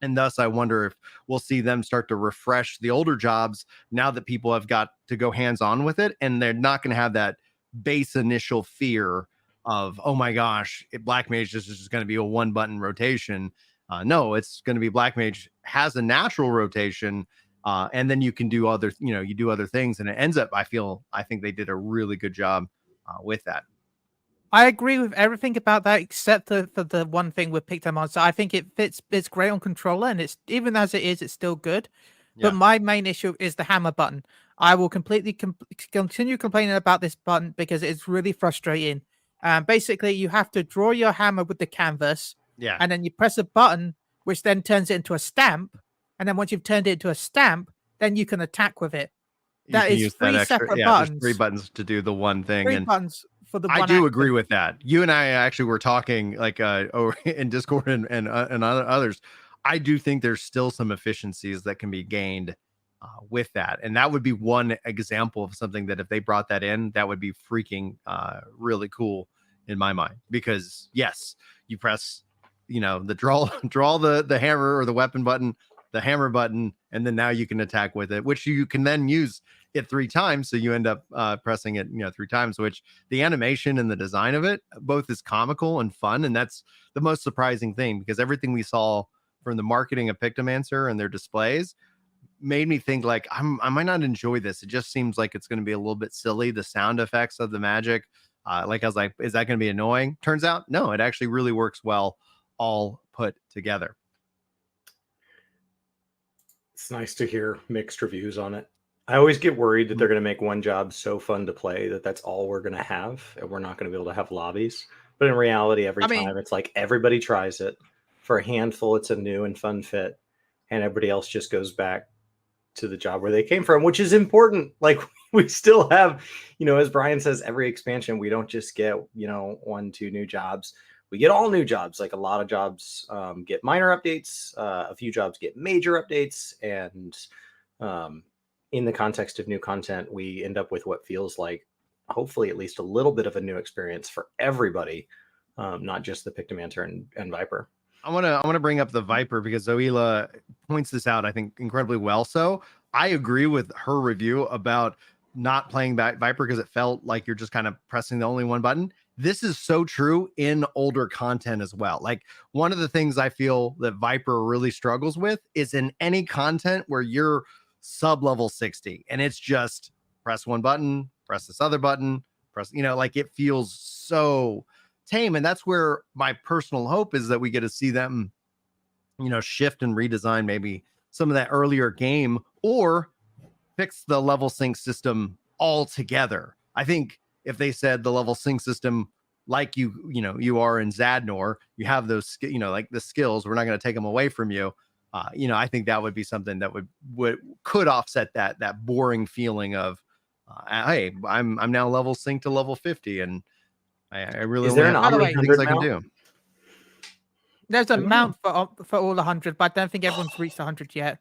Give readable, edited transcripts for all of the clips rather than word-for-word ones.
And thus, I wonder if we'll see them start to refresh the older jobs now that people have got to go hands on with it. And they're not going to have that base initial fear of, oh my gosh, Black Mage is just going to be a one button rotation. No, it's going to be Black Mage has a natural rotation. And then you can do other, you do other things. And it ends up, I think they did a really good job with that. I agree with everything about that except for the one thing with Pictomancer. I think it's great on controller, and it's even as it is, it's still good. Yeah. But my main issue is the hammer button. I will completely continue complaining about this button because it's really frustrating. Basically, you have to draw your hammer with the canvas, and then you press a button, which then turns it into a stamp. And then once you've turned it into a stamp, then you can attack with it. That is three separate buttons. There's 3 buttons to do the one thing. 3 buttons. I do agree with that. You and I actually were talking like over in Discord and others. I do think there's still some efficiencies that can be gained with that, and that would be one example of something that if they brought that in, that would be freaking really cool in my mind. Because yes, you press the draw the hammer or the weapon button, the hammer button, and then now you can attack with it, which you can then use it 3 times, so you end up pressing it 3 times, which the animation and the design of it both is comical and fun. And that's the most surprising thing, because everything we saw from the marketing of Pictomancer and their displays made me think like I might not enjoy this. It just seems like it's going to be a little bit silly. The sound effects of the magic, like I was like, is that going to be annoying? Turns out no, it actually really works well all put together. It's nice to hear mixed reviews on it. I always get worried that they're going to make one job so fun to play that that's all we're going to have, and we're not going to be able to have lobbies. But in reality, every time it's like everybody tries it. For a handful, it's a new and fun fit, and everybody else just goes back to the job where they came from, which is important. Like we still have, as Brian says, every expansion, we don't just get, 1, 2 new jobs. We get all new jobs. Like a lot of jobs get minor updates. A few jobs get major updates. And in the context of new content, we end up with what feels like hopefully at least a little bit of a new experience for everybody, not just the Pictomancer and Viper. I want to bring up the Viper because Zoila points this out, I think, incredibly well. So I agree with her review about not playing Viper because it felt like you're just kind of pressing the only one button. This is so true in older content as well. Like one of the things I feel that Viper really struggles with is in any content where you're sub level 60 and it's just press one button, press this other button, press, like it feels so tame. And that's where my personal hope is that we get to see them, shift and redesign maybe some of that earlier game or fix the level sync system altogether. I think if they said the level sync system, like you are in Zadnor, you have those, like the skills, we're not going to take them away from you. I think that would be something that could offset that boring feeling of, hey, I'm now level sync to level 50, and I really is there an other things I can do. There's a mount for all 100, but I don't think everyone's reached 100 yet.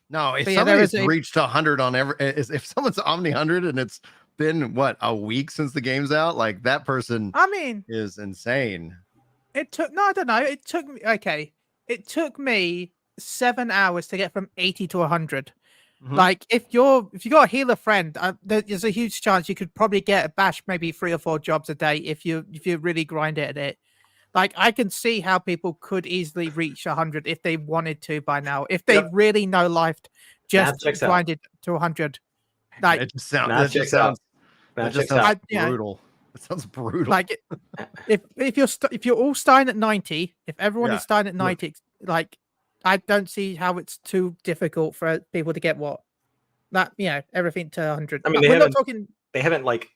No, if somebody's reached 100 on if someone's Omni 100 and it's been a week since the game's out, like that person, is insane. I don't know. It took me 7 hours to get from 80 to 100. Mm-hmm. Like if you got a healer friend, there's a huge chance you could probably get a bash maybe 3 or 4 jobs a day if you really grind it at it. Like I can see how people could easily reach 100 if they wanted to by now. If they really know life, just grinded to 100. Like that just sounds brutal. It sounds brutal. Like if you're all starting at 90, if everyone is starting at 90, like I don't see how it's too difficult for people to get everything to 100. I mean, they haven't like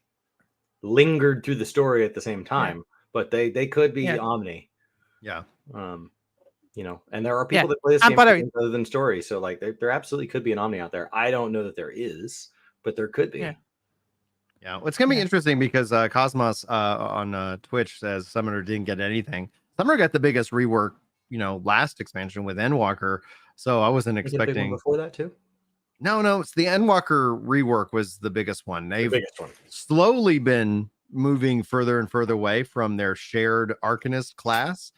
lingered through the story at the same time, but they could be Omni. Yeah. And there are people that play this game other than story. So like there absolutely could be an Omni out there. I don't know that there is, but there could be. Yeah, well, it's going to be interesting because Cosmos on Twitch says Summoner didn't get anything. Summoner got the biggest rework, last expansion with Endwalker. So I wasn't expecting before that too. No, it's the Endwalker rework was the biggest one. They've slowly been moving further and further away from their shared Arcanist class.